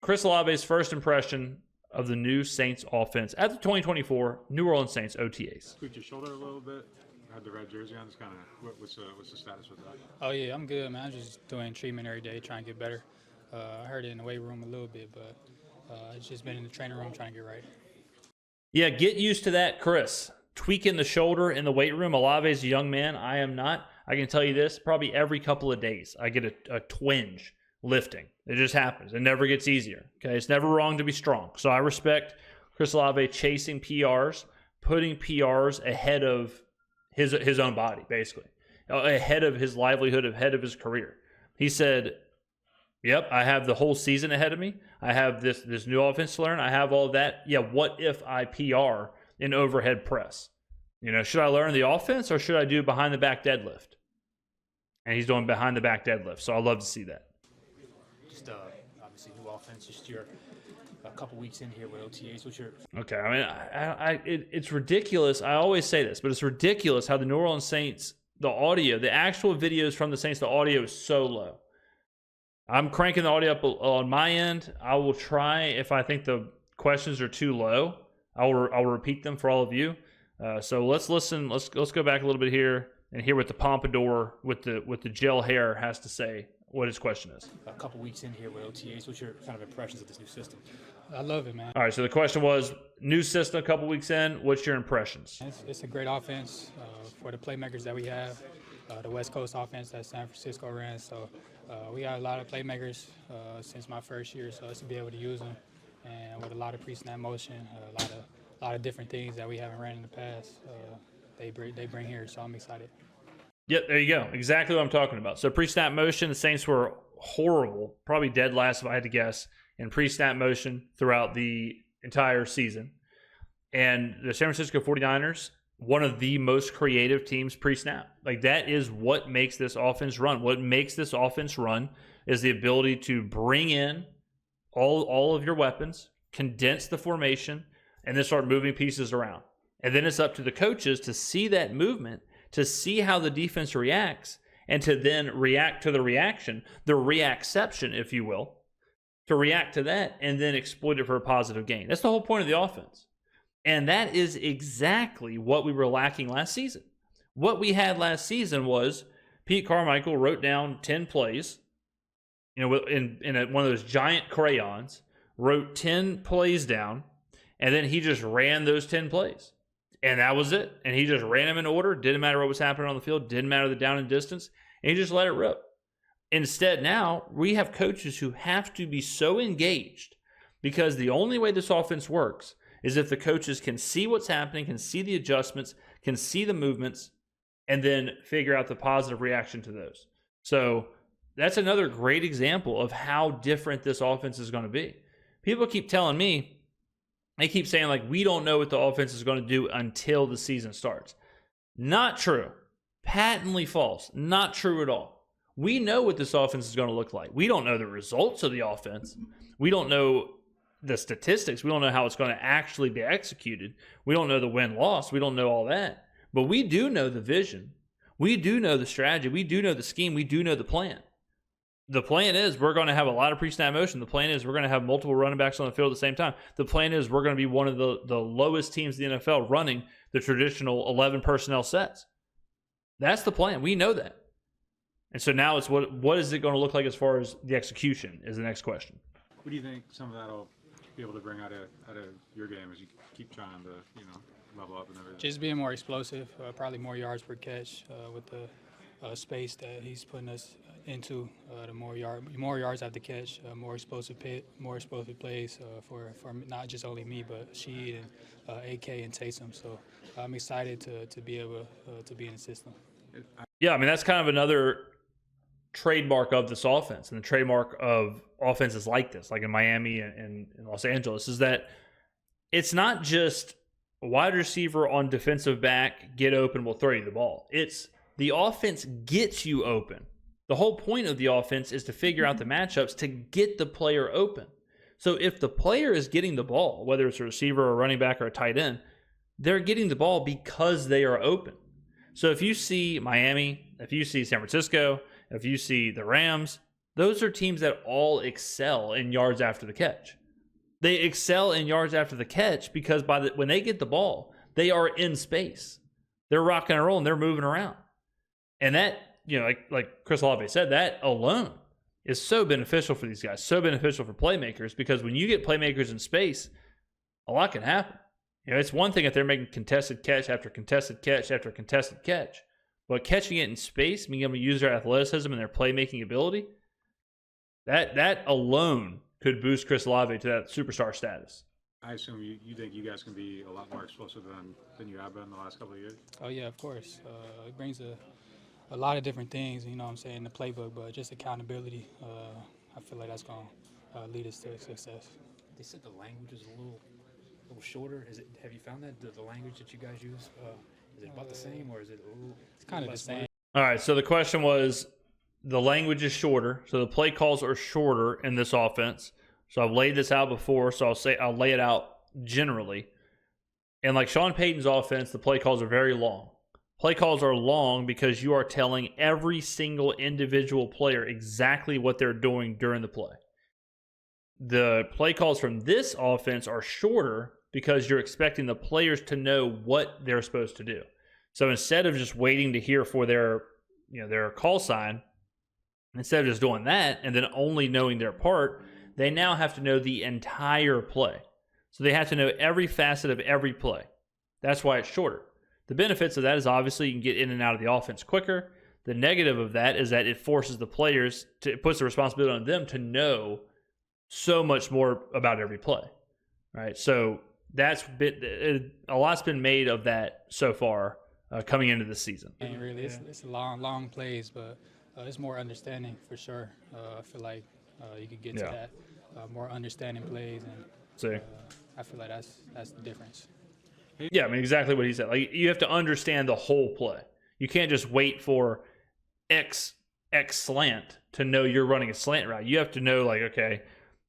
Chris Olave's first impression of the new Saints offense at the 2024 New Orleans Saints OTAs. Tweaked your shoulder a little bit. Had the red jersey on. Just kind of what's the status with that? Oh yeah, I'm good, man. I'm just doing treatment every day, trying to get better. I heard it in the weight room a little bit, but it's just been in the training room trying to get right. Yeah, get used to that, Chris. Tweaking the shoulder in the weight room. Olave's a young man. I am not. I can tell you this, probably every couple of days, I get a twinge lifting. It just happens. It never gets easier. Okay, it's never wrong to be strong. So I respect Chris Olave chasing PRs, putting PRs ahead of his own body, basically, ahead of his livelihood, ahead of his career. He said, yep, I have the whole season ahead of me. I have this new offense to learn. I have all that. Yeah, what if I PR in overhead press? You know, should I learn the offense or should I do behind the back deadlift? And he's doing behind the back deadlift. So I love to see that. Just obviously new offense. Just you're a couple weeks in here with OTAs. What's your Okay, I mean, it's ridiculous. I always say this, but it's ridiculous how the New Orleans Saints, the audio, the actual videos from the Saints, the audio is so low. I'm cranking the audio up on my end. I will try, if I think the questions are too low, I'll repeat them for all of you. So let's listen. Let's go back a little bit here and hear what the pompadour with the gel hair has to say. What his question is. a couple weeks in here with OTAs? What's your kind of impressions of this new system? I love it, man. All right. So the question was new system a couple weeks in. What's your impressions? It's a great offense for the playmakers that we have. The West Coast offense that San Francisco ran. So we got a lot of playmakers since my first year. So it's to be able to use them, and with a lot of pre-snap motion, a lot of different things that we haven't ran in the past. They bring here. So I'm excited. Yep, there you go. Exactly what I'm talking about. So pre-snap motion, the Saints were horrible, probably dead last if I had to guess, in pre-snap motion throughout the entire season. And the San Francisco 49ers, one of the most creative teams pre-snap. Like, that is what makes this offense run. What makes this offense run is the ability to bring in all of your weapons, condense the formation, and then start moving pieces around. And then it's up to the coaches to see that movement, to see how the defense reacts, and to then react to the reaction, the reacception, if you will, to react to that and then exploit it for a positive gain. That's the whole point of the offense. And that is exactly what we were lacking last season. What we had last season was Pete Carmichael wrote down 10 plays, you know, in one of those giant crayons, wrote 10 plays down, and then he just ran those 10 plays. And that was it. And he just ran them in order. Didn't matter what was happening on the field. Didn't matter the down and distance. And he just let it rip. Instead, now we have coaches who have to be so engaged, because the only way this offense works is if the coaches can see what's happening, can see the adjustments, can see the movements, and then figure out the positive reaction to those. So that's another great example of how different this offense is going to be. People keep telling me, they keep saying, like, we don't know what the offense is going to do until the season starts. Not true. Patently false. Not true at all. We know what this offense is going to look like. We don't know the results of the offense. We don't know the statistics. We don't know how it's going to actually be executed. We don't know the win-loss. We don't know all that. But we do know the vision. We do know the strategy. We do know the scheme. We do know the plan. The plan is we're going to have a lot of pre-snap motion. The plan is we're going to have multiple running backs on the field at the same time. The plan is we're going to be one of the lowest teams in the NFL running the traditional 11 personnel sets. That's the plan. We know that. And so now it's what is it going to look like as far as the execution is the next question. What do you think some of that will be able to bring out of your game as you keep trying to, level up and everything? Just being more explosive, probably more yards per catch with the space that he's putting us into. The more yards after catch, more explosive plays for not just only me but Sheed and AK and Taysom. So I'm excited to be able to be in the system. Yeah, I mean that's kind of another trademark of this offense, and the trademark of offenses like this, like in Miami and in Los Angeles, is that it's not just a wide receiver on defensive back, get open, we'll throw you the ball. It's the offense gets you open. The whole point of the offense is to figure out the matchups to get the player open. So if the player is getting the ball, whether it's a receiver or a running back or a tight end, they're getting the ball because they are open. So if you see Miami, if you see San Francisco, if you see the Rams those are teams that all excel in yards after the catch. They excel in yards after the catch because when they get the ball, they are in space. They're rocking and rolling. They're moving around. And that, like Chris Olave said, that alone is so beneficial for these guys, so beneficial for playmakers, because when you get playmakers in space, a lot can happen. It's one thing if they're making contested catch after contested catch after contested catch, but catching it in space, being able to use their athleticism and their playmaking ability, that alone could boost Chris Olave to that superstar status. I assume you think you guys can be a lot more explosive than you have been in the last couple of years? Oh, yeah, of course. It brings a lot of different things, you know what I'm saying, the playbook, but just accountability, I feel like that's going to lead us to success. They said the language is a little shorter. Have you found that the language that you guys use, is it about the same, or is it a little? It's kind of the same. All right, so the question was, the language is shorter, so the play calls are shorter in this offense. So I've laid this out before, so I'll lay it out generally. And like Sean Payton's offense, the play calls are very long. Play calls are long because you are telling every single individual player exactly what they're doing during the play. The play calls from this offense are shorter because you're expecting the players to know what they're supposed to do. So instead of just waiting to hear for their call sign, instead of just doing that and then only knowing their part, they now have to know the entire play. So they have to know every facet of every play. That's why it's shorter. The benefits of that is obviously you can get in and out of the offense quicker. The negative of that is that it forces the players it puts the responsibility on them to know so much more about every play. Right? So a lot's been made of that so far coming into the season. And really, it's long plays, but it's more understanding for sure. I feel like you could get to that more understanding plays, and I feel like that's the difference. Yeah, I mean, exactly what he said. Like, you have to understand the whole play. You can't just wait for X slant to know you're running a slant route. You have to know, like, okay,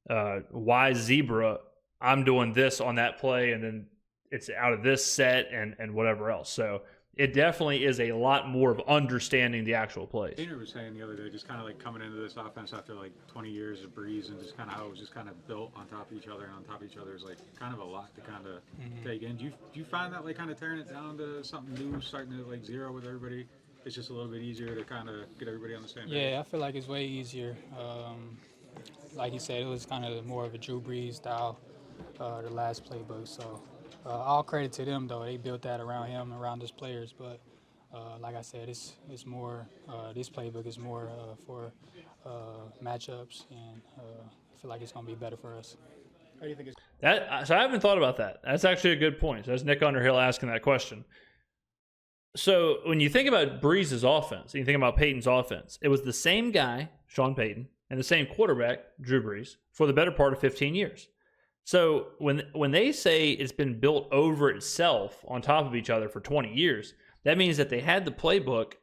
Y zebra, I'm doing this on that play, and then it's out of this set and whatever else. So it definitely is a lot more of understanding the actual plays. Painter was saying the other day, just kind of like coming into this offense after like 20 years of Breeze, and just kind of how it was just kind of built on top of each other and on top of each other is like kind of a lot to kind of take in. Do you find that like kind of tearing it down to something new, starting at like zero with everybody, it's just a little bit easier to kind of get everybody on the same page? Yeah, I feel like it's way easier. Like you said, it was kind of more of a Drew Brees style, the last playbook. So all credit to them, though. They built that around him, around his players. But like I said, it's more. This playbook is more for matchups, and I feel like it's going to be better for us. How do you think it's? So I haven't thought about that. That's actually a good point. So that's Nick Underhill asking that question. So when you think about Breeze's offense, and you think about Peyton's offense, it was the same guy, Sean Payton, and the same quarterback, Drew Brees, for the better part of 15 years. So when they say it's been built over itself on top of each other for 20 years, that means that they had the playbook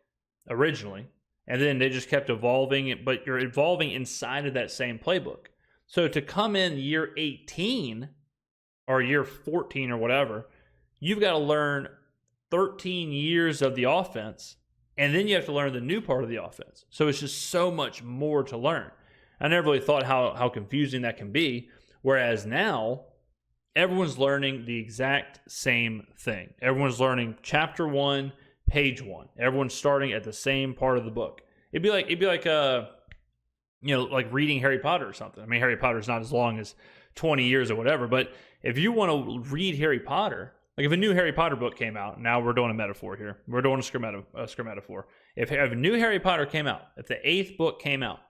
originally, and then they just kept evolving it, but you're evolving inside of that same playbook. So to come in year 18 or year 14 or whatever, you've got to learn 13 years of the offense, and then you have to learn the new part of the offense. So it's just so much more to learn. I never really thought how confusing that can be. Whereas now, everyone's learning the exact same thing. Everyone's learning chapter 1, page 1. Everyone's starting at the same part of the book. It'd be like like reading Harry Potter or something. I mean, Harry Potter's not as long as 20 years or whatever, but if you want to read Harry Potter, like if a new Harry Potter book came out, now we're doing a metaphor here. We're doing a Skrmetta. If a new Harry Potter came out, if the 8th book came out,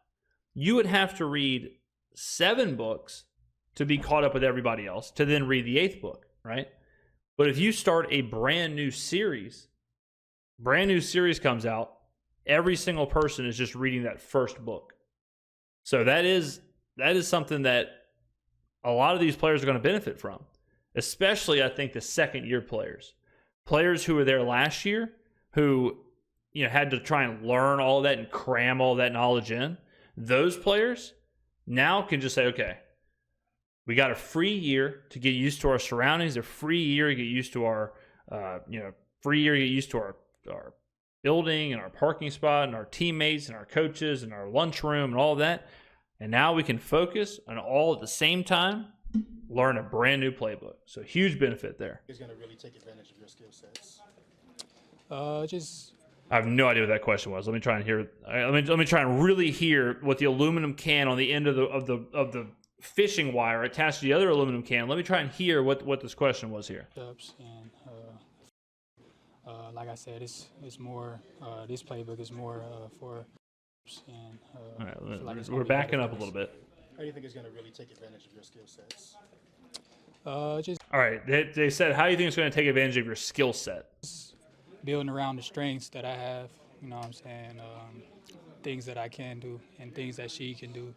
you would have to read 7 books to be caught up with everybody else, to then read the 8th book, right? But if you start a brand new series comes out, every single person is just reading that first book. So that is something that a lot of these players are going to benefit from, especially I think the second-year players who were there last year, who had to try and learn all of that and cram all that knowledge in. Those players now can just say, okay, we got a free year to get used to our surroundings, a free year to get used to our, our building and our parking spot and our teammates and our coaches and our lunchroom and all of that. And now we can focus on all at the same time, learn a brand new playbook. So huge benefit there. Is going to really take advantage of your skill sets. Just I have no idea what that question was. Let me try and hear. Let me try and really hear what the aluminum can on the end of the fishing wire attached to the other aluminum can. Let me try and hear what this question was here. ups and like I said, it's more. This playbook is more for ups and. All right, I feel like it's we're gonna be backing better up a for little us. bit. How do you think it's going to really take advantage of your skill sets? Just All right, they said, how do you think it's going to take advantage of your skill set? building around the strengths that I have. You know what I'm saying? Things that I can do and things that she can do.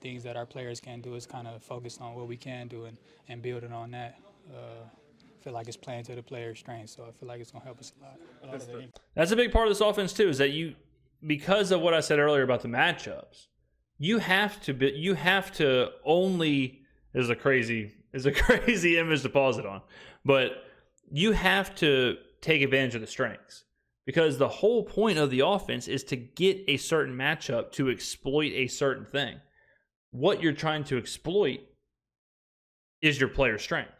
Things that our players can do is kind of focused on what we can do and building on that. I feel like it's playing to the player's strengths, so I feel like it's going to help us a lot. That's a big part of this offense too. Is that because of what I said earlier about the matchups, you have to only is a crazy image to pause it on, but you have to take advantage of the strengths, because the whole point of the offense is to get a certain matchup to exploit a certain thing. What you're trying to exploit is your player's strength.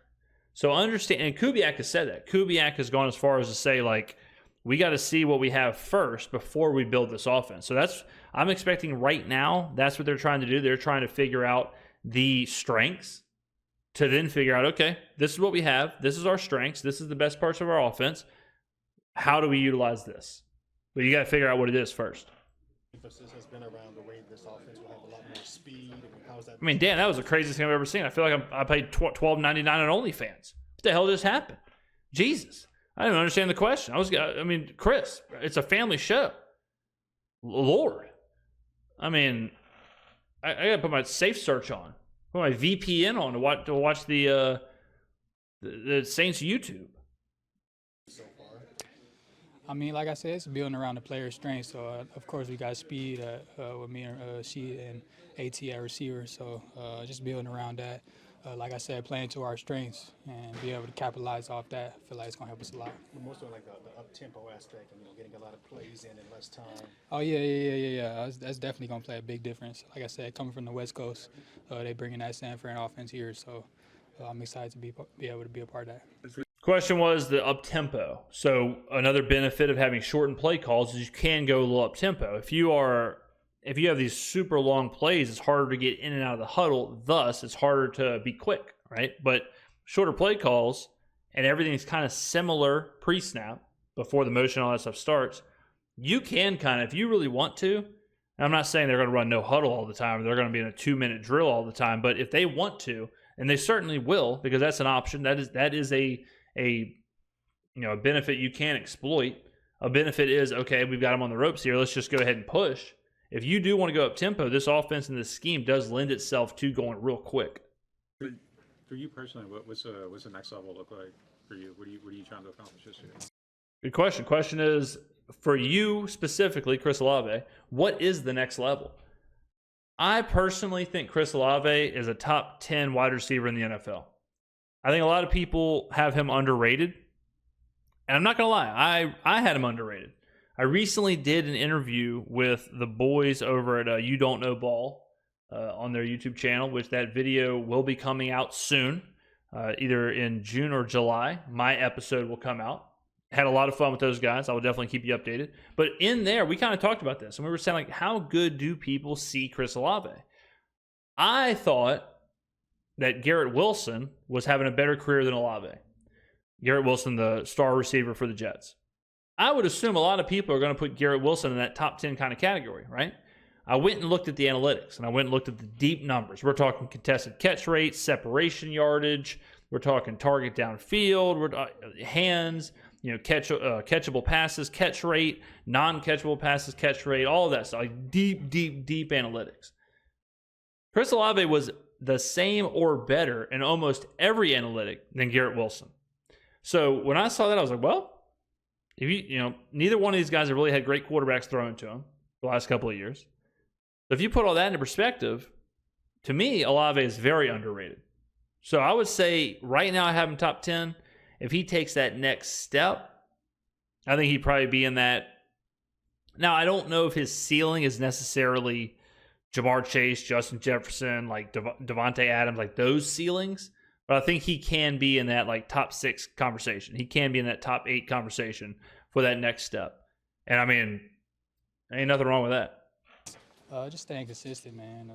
So understand, and Kubiak has said that. Kubiak has gone as far as to say, like, we got to see what we have first before we build this offense. So I'm expecting right now, that's what they're trying to do. They're trying to figure out the strengths to then figure out, okay, this is what we have. This is our strengths. This is the best parts of our offense. How do we utilize this? But you got to figure out what it is first. Emphasis has been around the way this offense will have a lot more speed. How's that? I mean, Dan, that was the craziest thing I've ever seen. I feel like I paid $12.99 on OnlyFans. What the hell just happened? Jesus. I didn't understand the question. Chris, it's a family show. Lord. I mean, I got to put my safe search on. Put my VPN on to watch the Saints YouTube. I mean, like I said, it's building around the player's strengths. So, of course, we got speed with me and she and AT at receiver. So, just building around that. Like I said, playing to our strengths and be able to capitalize off that. I feel like it's going to help us a lot. Most of like the up-tempo aspect and getting a lot of plays in less time. Oh, yeah. That's definitely going to play a big difference. Like I said, coming from the West Coast, they bringing that Sanford offense here. So, I'm excited to be able to be a part of that. Question was the up-tempo. So another benefit of having shortened play calls is you can go a little up-tempo. If you have these super long plays, it's harder to get in and out of the huddle. Thus, it's harder to be quick, right? But shorter play calls and everything's kind of similar pre-snap before the motion and all that stuff starts. You can kind of, if you really want to, and I'm not saying they're going to run no huddle all the time. They're going to be in a 2-minute drill all the time. But if they want to, and they certainly will, because that's an option. That is a benefit you can exploit. A benefit is, okay, we've got them on the ropes here. Let's just go ahead and push. If you do want to go up tempo, this offense and this scheme does lend itself to going real quick. For you personally, what's the next level look like for you? What are you trying to accomplish this year? Good question. Question is, for you specifically, Chris Olave, what is the next level? I personally think Chris Olave is a top 10 wide receiver in the NFL. I think a lot of people have him underrated. And I'm not going to lie, I had him underrated. I recently did an interview with the boys over at You Don't Know Ball on their YouTube channel, which that video will be coming out soon, either in June or July. My episode will come out. Had a lot of fun with those guys. I will definitely keep you updated. But in there, we kind of talked about this, and we were saying, like, how good do people see Chris Olave? I thought that Garrett Wilson was having a better career than Olave. Garrett Wilson, the star receiver for the Jets. I would assume a lot of people are going to put Garrett Wilson in that top 10 kind of category, right? I went and looked at the analytics, and I went and looked at the deep numbers. We're talking contested catch rate, separation yardage. We're talking target downfield, hands, catchable passes, catch rate, non-catchable passes, catch rate, all of that stuff. Like deep analytics. Chris Olave was the same or better in almost every analytic than Garrett Wilson. So when I saw that, I was like, well, if neither one of these guys have really had great quarterbacks thrown to them the last couple of years. So if you put all that into perspective, to me, Olave is very underrated. So I would say right now I have him top 10. If he takes that next step, I think he'd probably be in that Now, I don't know if his ceiling is necessarily Jamar Chase, Justin Jefferson, like Devontae Adams, like those ceilings. But I think he can be in that like top 6 conversation. He can be in that top 8 conversation for that next step. And I mean, ain't nothing wrong with that. Just staying consistent, man.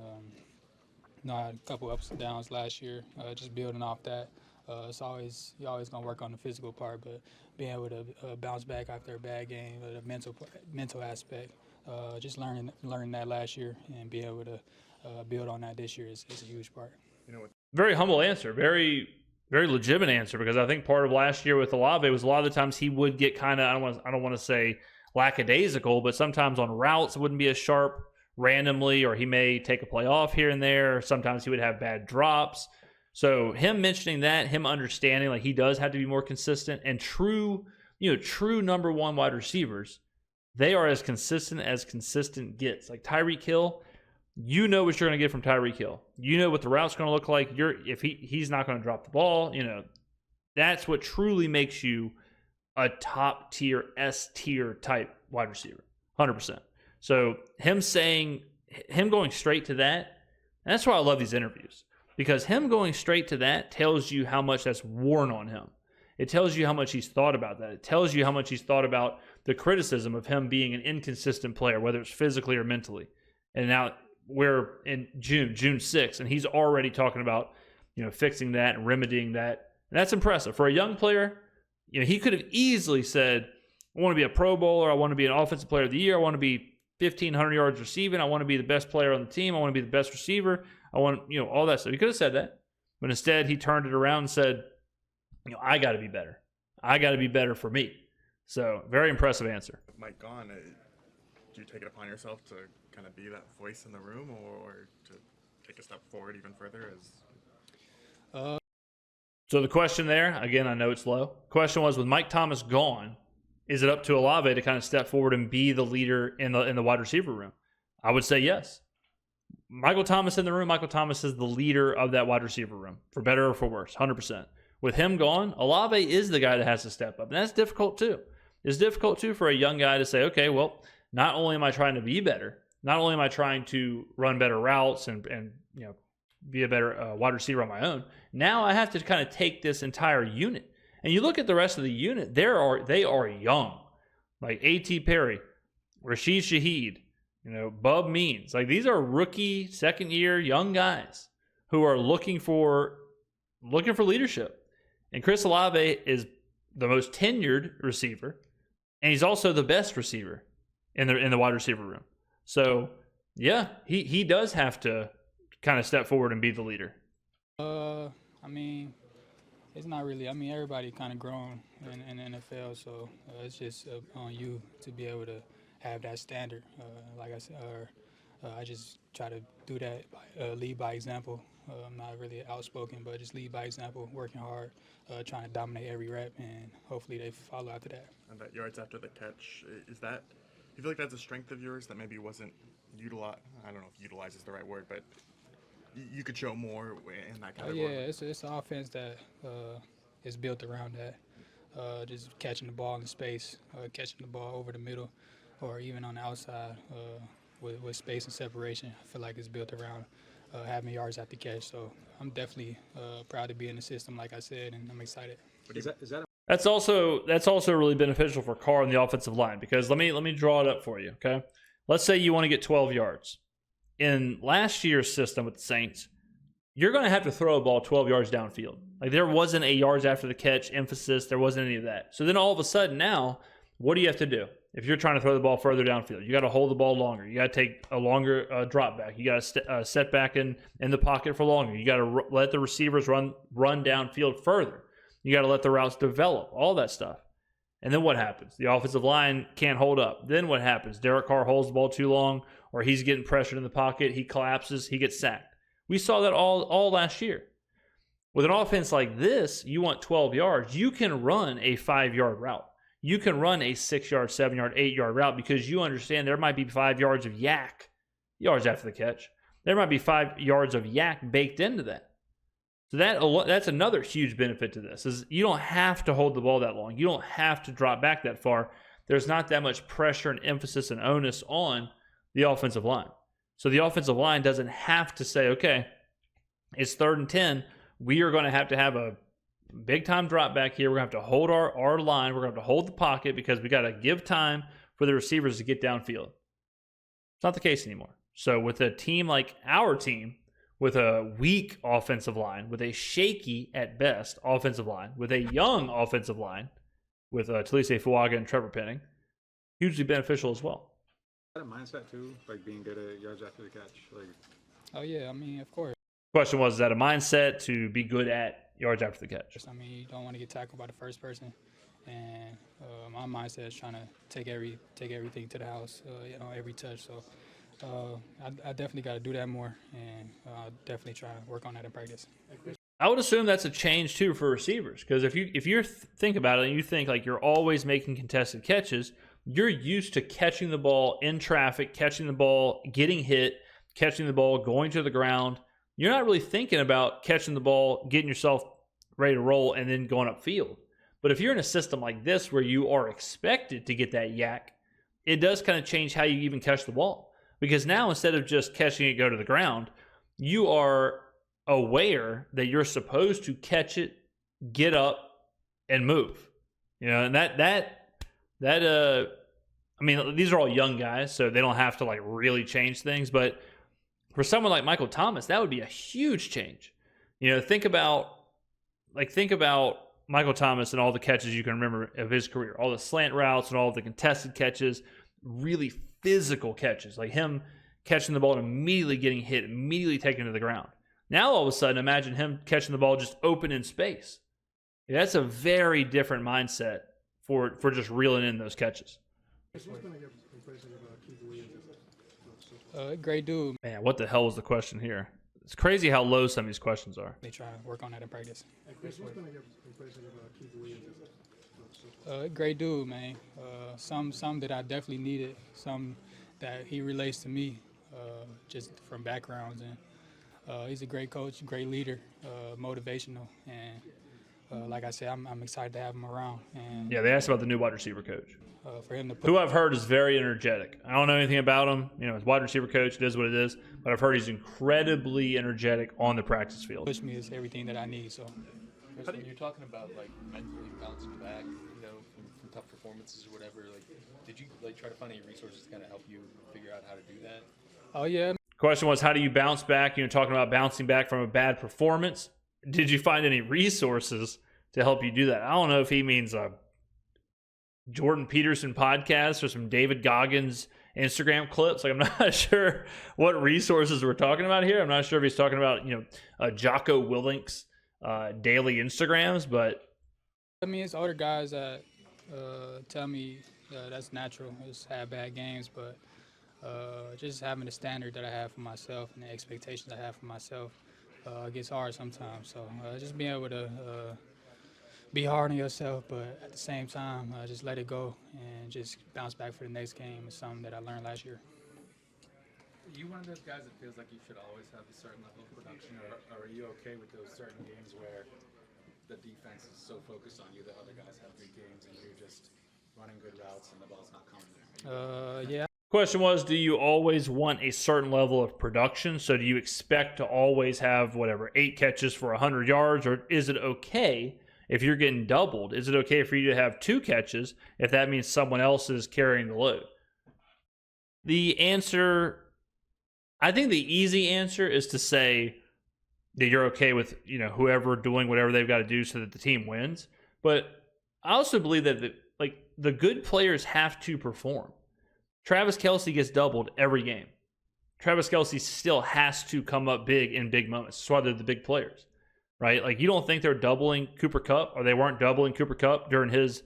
I had a couple ups and downs last year. Just building off that. You're always gonna work on the physical part, but being able to bounce back after a bad game, the mental aspect. Just learning that last year and being able to build on that this year is a huge part. Very humble answer, very very legitimate answer, because I think part of last year with Olave was a lot of the times he would get kind of I don't want to say lackadaisical, but sometimes on routes it wouldn't be as sharp randomly, or he may take a play off here and there. Sometimes he would have bad drops. So him mentioning that, him understanding like he does have to be more consistent, and true number one wide receivers, they are as consistent gets. Like Tyreek Hill, you know what you're going to get from Tyreek Hill. You know what the route's going to look like. If he's not going to drop the ball, that's what truly makes you a top tier, S tier type wide receiver, 100%. So him going straight to that, that's why I love these interviews, because him going straight to that tells you how much that's worn on him. It tells you how much he's thought about that. It tells you how much he's thought about the criticism of him being an inconsistent player, whether it's physically or mentally. And now we're in June 6th, and he's already talking about, fixing that and remedying that. And that's impressive. For a young player, he could have easily said, I want to be a Pro Bowler. I want to be an Offensive Player of the Year. I want to be 1,500 yards receiving. I want to be the best player on the team. I want to be the best receiver. I want, all that stuff. He could have said that. But instead, he turned it around and said, I got to be better. I got to be better for me. So, very impressive answer. With Mike gone, do you take it upon yourself to kind of be that voice in the room, or to take a step forward even further? So the question there, again, I know it's low. Question was, with Mike Thomas gone, is it up to Olave to kind of step forward and be the leader in the wide receiver room? I would say yes. Michael Thomas in the room, Michael Thomas is the leader of that wide receiver room, for better or for worse, 100%. With him gone, Olave is the guy that has to step up, and that's difficult too. It's difficult too for a young guy to say, okay, well, not only am I trying to be better, not only am I trying to run better routes and be a better wide receiver on my own, now I have to kind of take this entire unit. And you look at the rest of the unit, they are young. Like A.T. Perry, Rashid Shaheed, Bub Means. Like, these are rookie, second-year young guys who are looking for leadership. And Chris Olave is the most tenured receiver, and he's also the best receiver in the wide receiver room. So, yeah, he does have to kind of step forward and be the leader. It's not really. Everybody kind of grown in the NFL, so it's just on you to be able to have that standard. Like I said, I just try to do that, lead by example. I'm not really outspoken, but just lead by example, working hard, trying to dominate every rep, and hopefully they follow after that. And that yards after the catch, do you feel like that's a strength of yours that maybe wasn't utilized? I don't know if utilize is the right word, but you could show more in that category. Yeah, it's an offense that is built around that. Just catching the ball in space, catching the ball over the middle, or even on the outside with space and separation. I feel like it's built around having yards after catch. So I'm definitely proud to be in the system, like I said, and I'm excited. That's also really beneficial for Carr on the offensive line, because let me draw it up for you, okay? Let's say you want to get 12 yards. In last year's system with the Saints, you're going to have to throw a ball 12 yards downfield. Like, there wasn't a yards after the catch emphasis. There wasn't any of that. So then all of a sudden now, what do you have to do? If you're trying to throw the ball further downfield, you got to hold the ball longer. You got to take a longer drop back. You got to set back in the pocket for longer. You got to let the receivers run downfield further. You got to let the routes develop, all that stuff. And then what happens? The offensive line can't hold up. Then what happens? Derek Carr holds the ball too long, or he's getting pressured in the pocket. He collapses. He gets sacked. We saw that all last year. With an offense like this, you want 12 yards. You can run a 5-yard route. You can run a 6-yard, 7-yard, 8-yard route, because you understand there might be 5 yards of yak, yards after the catch. There might be 5 yards of yak baked into that. So that's another huge benefit to this, is you don't have to hold the ball that long. You don't have to drop back that far. there's not that much pressure and emphasis and onus on the offensive line. So the offensive line doesn't have to say, okay, it's 3rd and 10. We are going to have a big-time drop back here. We're going to have to hold our line. We're going to have to hold the pocket because we got to give time for the receivers to get downfield. It's not the case anymore. So with a team like our team, with a weak offensive line, with a shaky at best offensive line, with a young offensive line, with Talise Fuaga and Trevor Penning, hugely beneficial as well. Is that a mindset too, like being good at yards after the catch? Like, Oh yeah, I mean, of course. Question was, is that a mindset to be good at yards after the catch? I mean, you don't want to get tackled by the first person, and my mindset is trying to take everything to the house, every touch. So I definitely got to do that more, and I'll definitely try to work on that in practice. I would assume that's a change too for receivers, because if you think about it and you think like you're always making contested catches, you're used to catching the ball in traffic, catching the ball, getting hit, catching the ball, going to the ground. You're not really thinking about catching the ball, getting yourself ready to roll, and then going upfield. But if you're in a system like this where you are expected to get that yak, it does kind of change how you even catch the ball. Because now instead of just catching it, go to the ground, you are aware that you're supposed to catch it, get up, and move. And I mean, these are all young guys, so they don't have to like really change things. But for someone like Michael Thomas, that would be a huge change. Think about Michael Thomas and all the catches you can remember of his career, all the slant routes and all the contested catches, really physical catches, like him catching the ball and immediately getting hit, immediately taken to the ground. Now all of a sudden, imagine him catching the ball just open in space. That's a very different mindset for just reeling in those catches. Great dude. Man, what the hell was the question here? It's crazy how low some of these questions are. They try to work on that in practice. Great dude, man. Some that I definitely needed. Some that he relates to me, just from backgrounds. And he's a great coach, great leader, motivational, and like I said, I'm excited to have him around. And Yeah, they asked about the new wide receiver coach, for him to who I've heard is very energetic. I don't know anything about him. As wide receiver coach, it is what it is. But I've heard he's incredibly energetic on the practice field. push me is everything that I need. So Chris, when you're talking about like mentally bouncing back, from tough performances or whatever, like, did you like try to find any resources to kind of help you figure out how to do that? oh yeah, Question was, how do you bounce back? Talking about bouncing back from a bad performance. Did you find any resources to help you do that? I don't know if he means a Jordan Peterson podcast or some David Goggins Instagram clips. Like, I'm not sure what resources we're talking about here. I'm not sure if he's talking about, Jocko Willink's daily Instagrams, but I mean, it's older guys that tell me that's natural. Just have bad games, but just having the standard that I have for myself and the expectations I have for myself gets hard sometimes. So just being able to be hard on yourself, but at the same time, just let it go and just bounce back for the next game is something that I learned last year. Are you one of those guys that feels like you should always have a certain level of production, or are you okay with those certain games where the defense is so focused on you that other guys have good games and you're just running good routes and the ball's not coming there? Yeah. question was, do you always want a certain level of production? So do you expect to always have 8 catches for 100 yards, or is it okay if you're getting doubled? Is it okay for you to have 2 catches if that means someone else is carrying the load? The answer, I think the easy answer is to say that you're okay with, whoever doing whatever they've got to do so that the team wins. But I also believe that the good players have to perform. Travis Kelce gets doubled every game. Travis Kelce still has to come up big in big moments. That's why they're the big players, right? Like, you don't think they're doubling Cooper Kupp, or they weren't doubling Cooper Kupp during his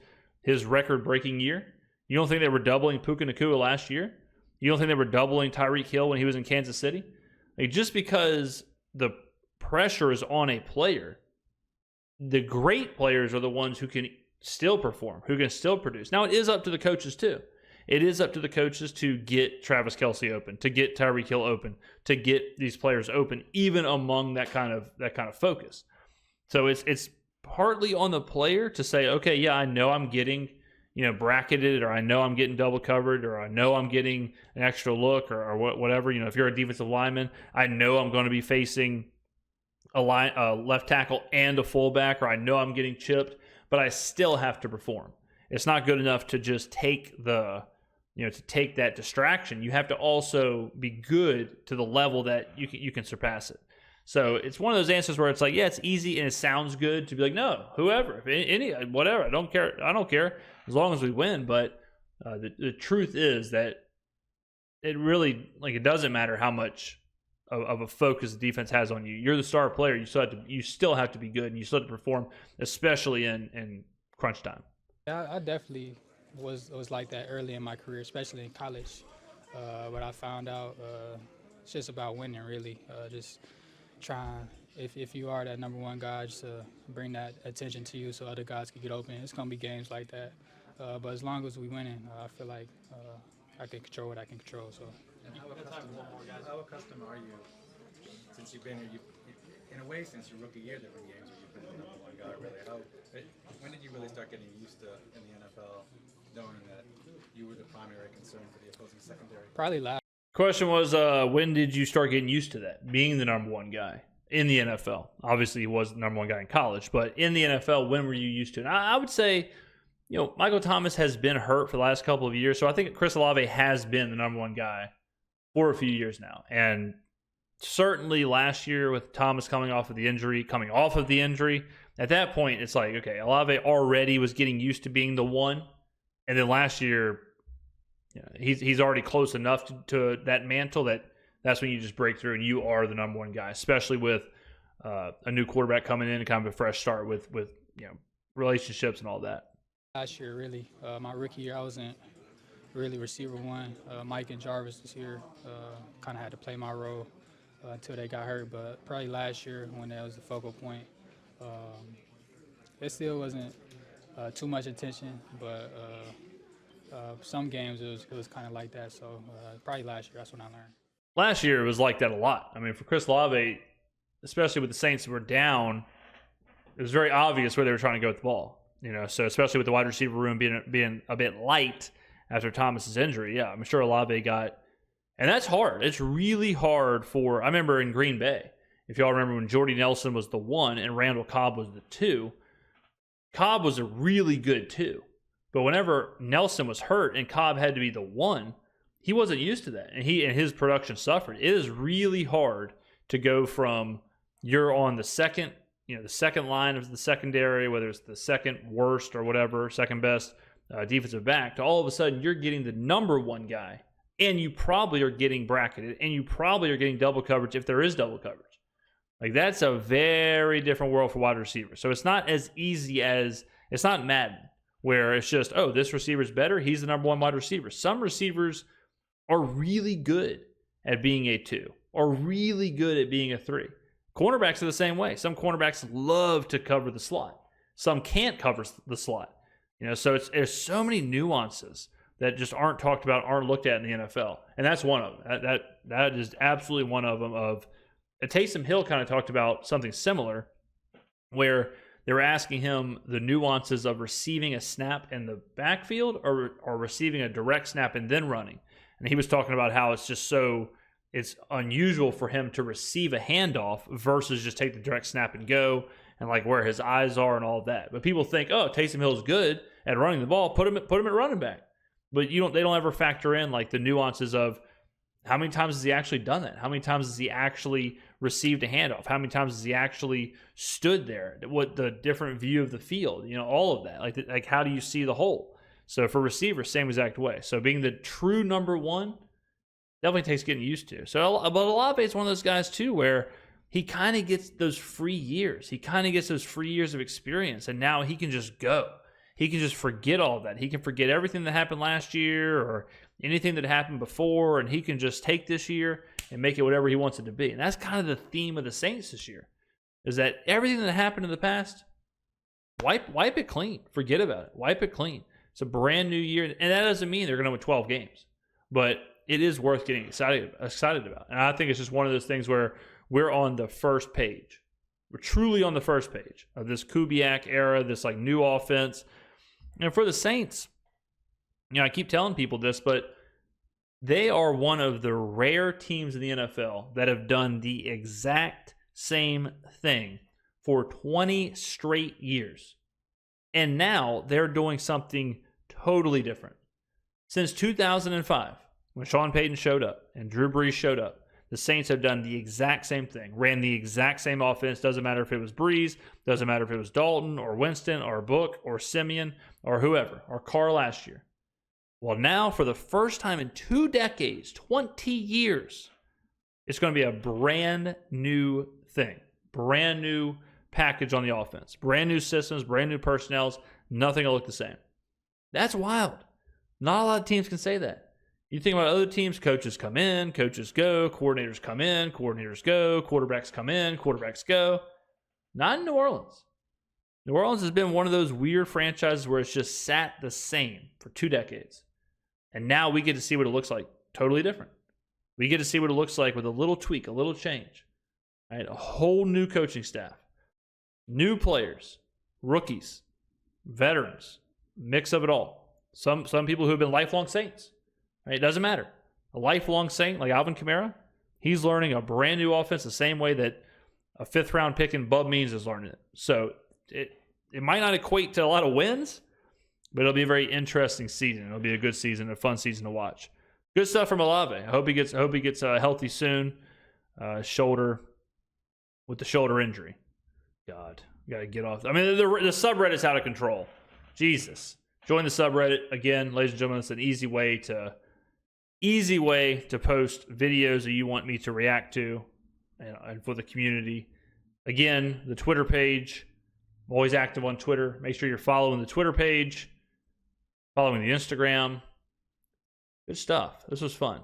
record-breaking year? You don't think they were doubling Puka Nacua last year? You don't think they were doubling Tyreek Hill when he was in Kansas City? Like, just because the pressure is on a player, the great players are the ones who can still perform, who can still produce. Now, it is up to the coaches too. It is up to the coaches to get Travis Kelce open, to get Tyreek Hill open, to get these players open, even among that kind of focus. So it's partly on the player to say, okay, yeah, I know I'm getting, bracketed, or I know I'm getting double covered, or I know I'm getting an extra look, or whatever. If you're a defensive lineman, I know I'm going to be facing a left tackle and a fullback, or I know I'm getting chipped, but I still have to perform. It's not good enough to just take to take that distraction. You have to also be good to the level that you can surpass it. So it's one of those answers where it's like, yeah, it's easy and it sounds good to be like, no, whoever, whatever, I don't care as long as we win. But the truth is that it really, it doesn't matter how much of a focus the defense has on you. You're the star player. You still have to be good, and you still have to perform, especially in crunch time. Yeah, I definitely was like that early in my career, especially in college. But I found out it's just about winning, really. Just trying, if you are that number one guy, just bring that attention to you so other guys can get open. It's going to be games like that. But as long as we winning, I feel like I can control what I can control. So. How accustomed are you, since you've been here, in a way, since your rookie year, there have been games where you've been the number one guy, really? When did you really start getting used to, in the NFL, knowing that you were the primary concern for the opposing secondary? Probably last. Question was, when did you start getting used to that, being the number one guy in the NFL? Obviously, he was the number one guy in college, but in the NFL, when were you used to it? I would say, Michael Thomas has been hurt for the last couple of years, so I think Chris Olave has been the number one guy for a few years now. And certainly last year with Thomas coming off of the injury, at that point, it's like, okay, Olave already was getting used to being the one. And then last year, he's already close enough to that mantle that's when you just break through and you are the number one guy, especially with a new quarterback coming in and kind of a fresh start with relationships and all that. Last year, really, my rookie year, I wasn't really receiver one. Mike and Jarvis was here, kind of had to play my role until they got hurt. But probably last year when that was the focal point, it still wasn't too much attention, but some games it was kind of like that. So probably last year, that's when I learned. Last year it was like that a lot. I mean, for Chris Olave, especially with the Saints that were down, it was very obvious where they were trying to go with the ball. So especially with the wide receiver room being a bit light after Thomas's injury, yeah, I'm sure Olave got, and that's hard. It's really hard I remember in Green Bay, if y'all remember when Jordy Nelson was the 1 and Randall Cobb was the 2, Cobb was a really good 2. But whenever Nelson was hurt and Cobb had to be the 1, he wasn't used to that, and his production suffered. It is really hard to go from you're on the second line of the secondary, whether it's the second worst or whatever, second best defensive back, to all of a sudden you're getting the number one guy, and you probably are getting bracketed, and you probably are getting double coverage if there is double coverage. That's a very different world for wide receivers. So it's not as easy as, it's not Madden, where it's just, oh, this receiver's better, he's the number one wide receiver. Some receivers are really good at being a 2, or really good at being a 3. Cornerbacks are the same way. Some cornerbacks love to cover the slot. Some can't cover the slot. So there's so many nuances that just aren't talked about, aren't looked at in the NFL. And that's one of them. That is absolutely one of them. Taysom Hill kind of talked about something similar, where they were asking him the nuances of receiving a snap in the backfield or receiving a direct snap and then running. And he was talking about how it's unusual for him to receive a handoff versus just take the direct snap and go, and where his eyes are and all of that. But people think, oh, Taysom Hill's good at running the ball, put him at running back. But they don't ever factor in the nuances of how many times has he actually done that? How many times has he actually received a handoff? How many times has he actually stood there? What the different view of the field? All of that. How do you see the hole? So for receivers, same exact way. So being the true number one definitely takes getting used to. So, but Olave is one of those guys too, where he kind of gets those free years. He kind of gets those free years of experience, and now he can just go. He can just forget all that. He can forget everything that happened last year or anything that happened before, and he can just take this year and make it whatever he wants it to be. And that's kind of the theme of the Saints this year, is that everything that happened in the past, wipe it clean. Forget about it. Wipe it clean. It's a brand new year, and that doesn't mean they're going to win 12 games, but it is worth getting excited about. And I think it's just one of those things where we're on the first page. We're truly on the first page of this Kubiak era, this new offense. And for the Saints, I keep telling people this, but they are one of the rare teams in the NFL that have done the exact same thing for 20 straight years. And now they're doing something totally different. Since 2005, when Sean Payton showed up and Drew Brees showed up, the Saints have done the exact same thing, ran the exact same offense. Doesn't matter if it was Brees, doesn't matter if it was Dalton or Winston or Book or Simeon or whoever, or Carr last year. Well, now for the first time in 2 decades, 20 years, it's going to be a brand new thing, brand new package on the offense, brand new systems, brand new personnels. Nothing will look the same. That's wild. Not a lot of teams can say that. You think about other teams, coaches come in, coaches go, coordinators come in, coordinators go, quarterbacks come in, quarterbacks go. Not in New Orleans. New Orleans has been one of those weird franchises where it's just sat the same for 2 decades. And now we get to see what it looks like totally different. We get to see what it looks like with a little tweak, a little change. Right? A whole new coaching staff, new players, rookies, veterans, mix of it all. Some people who have been lifelong Saints. Right? It doesn't matter. A lifelong Saint like Alvin Kamara, he's learning a brand new offense the same way that a 5th-round pick in Bub Means is learning it. So it might not equate to a lot of wins, but it'll be a very interesting season. It'll be a good season, a fun season to watch. Good stuff from Olave. I hope he gets healthy soon. Shoulder with the shoulder injury. God, you got to get off. I mean, the subreddit's out of control. Jesus. Join the subreddit again, ladies and gentlemen. It's an easy way to post videos that you want me to react to, and for the community. Again, the Twitter page. I'm always active on Twitter. Make sure you're following the Twitter page, following the Instagram. Good stuff. This was fun.